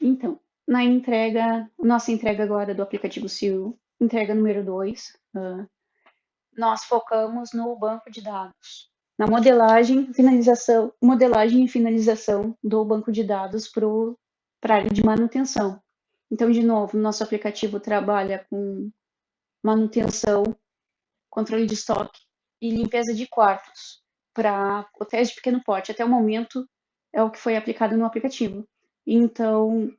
Então, nossa entrega agora do aplicativo SEO, entrega número 2, nós focamos no banco de dados, na modelagem e finalização do banco de dados para a área de manutenção. Então, de novo, nosso aplicativo trabalha com manutenção, controle de estoque e limpeza de quartos para hotéis de pequeno porte. Até o momento é o que foi aplicado no aplicativo. Então,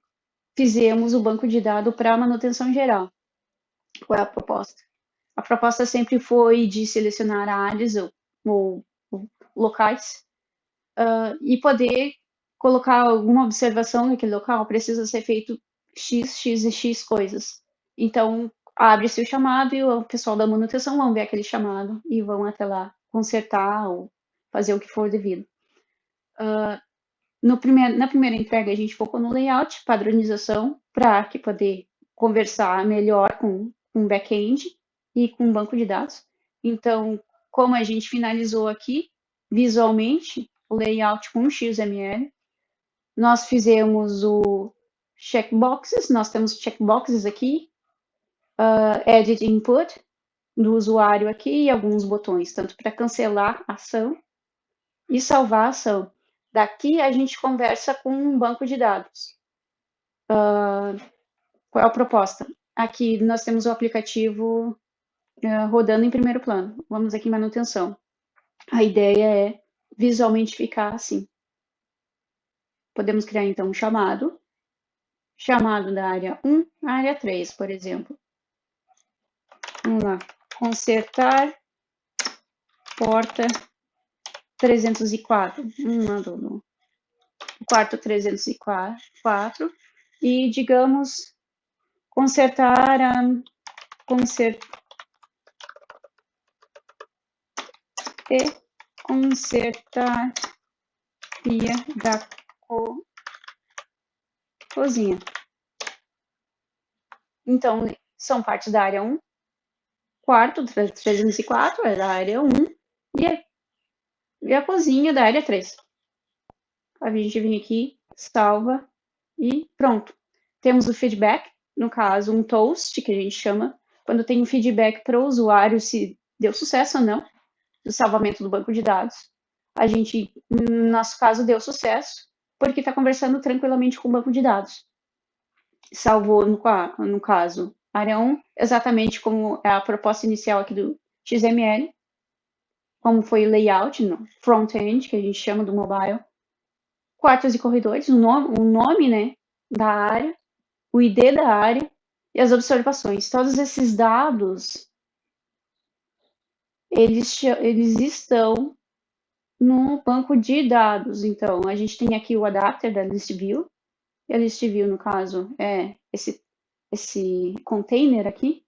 fizemos o banco de dados para manutenção geral. Qual é a proposta? A proposta sempre foi de selecionar áreas ou locais e poder colocar alguma observação naquele local, precisa ser feito X, X e X coisas. Então, abre-se o chamado e o pessoal da manutenção vão ver aquele chamado e vão até lá consertar ou fazer o que for devido. Na primeira entrega, a gente focou no layout, padronização, para que poder conversar melhor com o back-end e com o banco de dados. Então, como a gente finalizou aqui, visualmente, o layout com XML, nós fizemos o checkboxes, nós temos checkboxes aqui, edit input do usuário aqui e alguns botões, tanto para cancelar a ação e salvar a ação. Daqui a gente conversa com um banco de dados. Qual é a proposta? Aqui nós temos o aplicativo rodando em primeiro plano. Vamos aqui em manutenção. A ideia é visualmente ficar assim. Podemos criar então um chamado da área 1 à área 3, por exemplo. Vamos lá. Consertar porta 304. Mandou no quarto 304. E digamos, consertar pia da cozinha. Então, são partes da área 1, quarto 304 é da área 1 e a cozinha da área 3. A gente vem aqui, salva e pronto. Temos o feedback, no caso, um toast, que a gente chama, quando tem um feedback para o usuário se deu sucesso ou não, do salvamento do banco de dados. A gente, no nosso caso, deu sucesso, porque está conversando tranquilamente com o banco de dados. Salvou, no caso, área 1, exatamente como é a proposta inicial aqui do XML, como foi o layout, no front-end, que a gente chama do mobile, quartos e corredores, o nome né, da área, o ID da área e as observações. Todos esses dados, eles estão no banco de dados. Então, a gente tem aqui o adapter da ListView, e a ListView, no caso, é esse container aqui,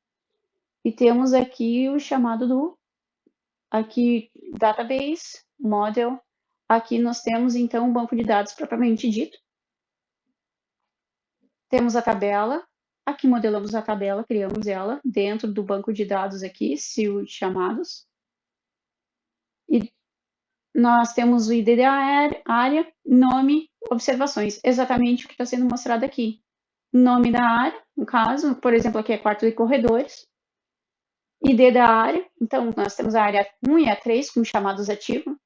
e temos aqui o chamado aqui database, model, aqui nós temos então o banco de dados propriamente dito. Temos a tabela, aqui modelamos a tabela, criamos ela dentro do banco de dados aqui, SEO chamados. E nós temos o ID da área, nome, observações, exatamente o que está sendo mostrado aqui. Nome da área, no caso, por exemplo, aqui é quarto e corredores. ID da área, então nós temos a área 1 e a 3 com chamados ativos.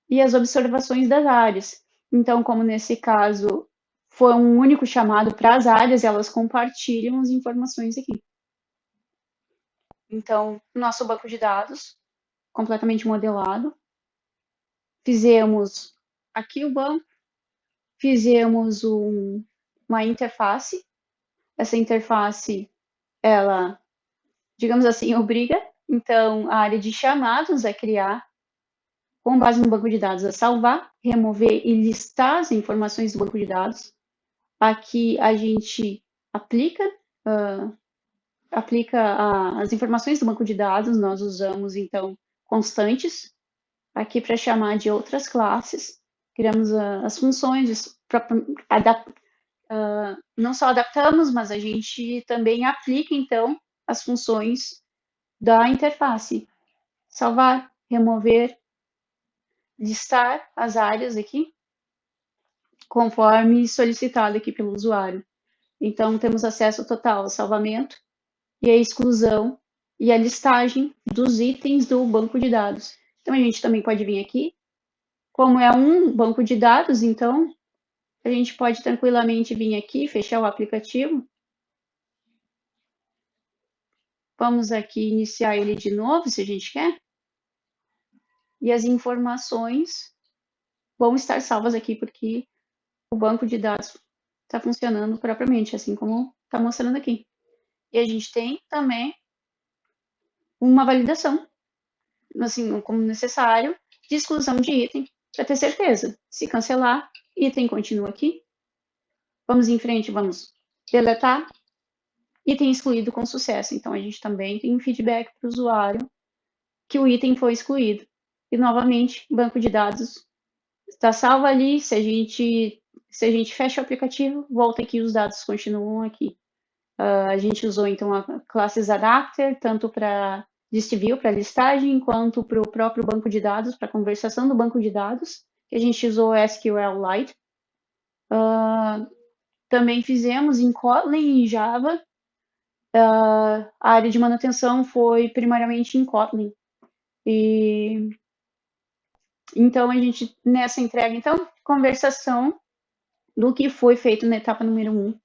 E as observações das áreas. Então, como nesse caso foi um único chamado para as áreas, elas compartilham as informações aqui. Então, nosso banco de dados, completamente modelado. Fizemos aqui o banco, fizemos uma interface. Essa interface, ela, digamos assim, obriga, então, a área de chamados a criar, com base no banco de dados, a salvar, remover e listar as informações do banco de dados. Aqui a gente aplica as informações do banco de dados, nós usamos, então, constantes, aqui para chamar de outras classes, criamos as funções, não só adaptamos, mas a gente também aplica, então, as funções da interface. Salvar, remover, listar as áreas aqui, conforme solicitado aqui pelo usuário. Então, temos acesso total ao salvamento e a exclusão e a listagem dos itens do banco de dados. Então, a gente também pode vir aqui. Como é um banco de dados, então, a gente pode tranquilamente vir aqui, fechar o aplicativo. Vamos aqui iniciar ele de novo, se a gente quer. E as informações vão estar salvas aqui, porque o banco de dados está funcionando propriamente, assim como está mostrando aqui. E a gente tem também uma validação, assim, como necessário, de exclusão de item, para ter certeza. Se cancelar, item continua aqui. Vamos em frente, vamos deletar. Item excluído com sucesso. Então, a gente também tem um feedback para o usuário que o item foi excluído. E, novamente, banco de dados está salvo ali. Se a gente fecha o aplicativo, volta aqui, os dados continuam aqui. A gente usou, então, a classes adapter, tanto para DistView, para listagem, quanto para o próprio banco de dados, para conversação do banco de dados, que a gente usou SQLite. Também fizemos em Kotlin e Java. A área de manutenção foi primariamente em Kotlin. E então, a gente, nessa entrega, então, conversação do que foi feito na etapa número 1,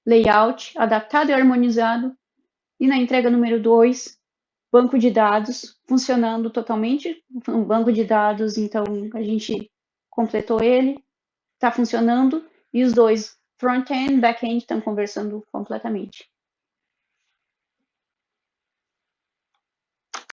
layout adaptado e harmonizado, e na entrega número 2, banco de dados funcionando totalmente. Um banco de dados, então, a gente completou ele, está funcionando, e os dois, front-end e back-end, estão conversando completamente.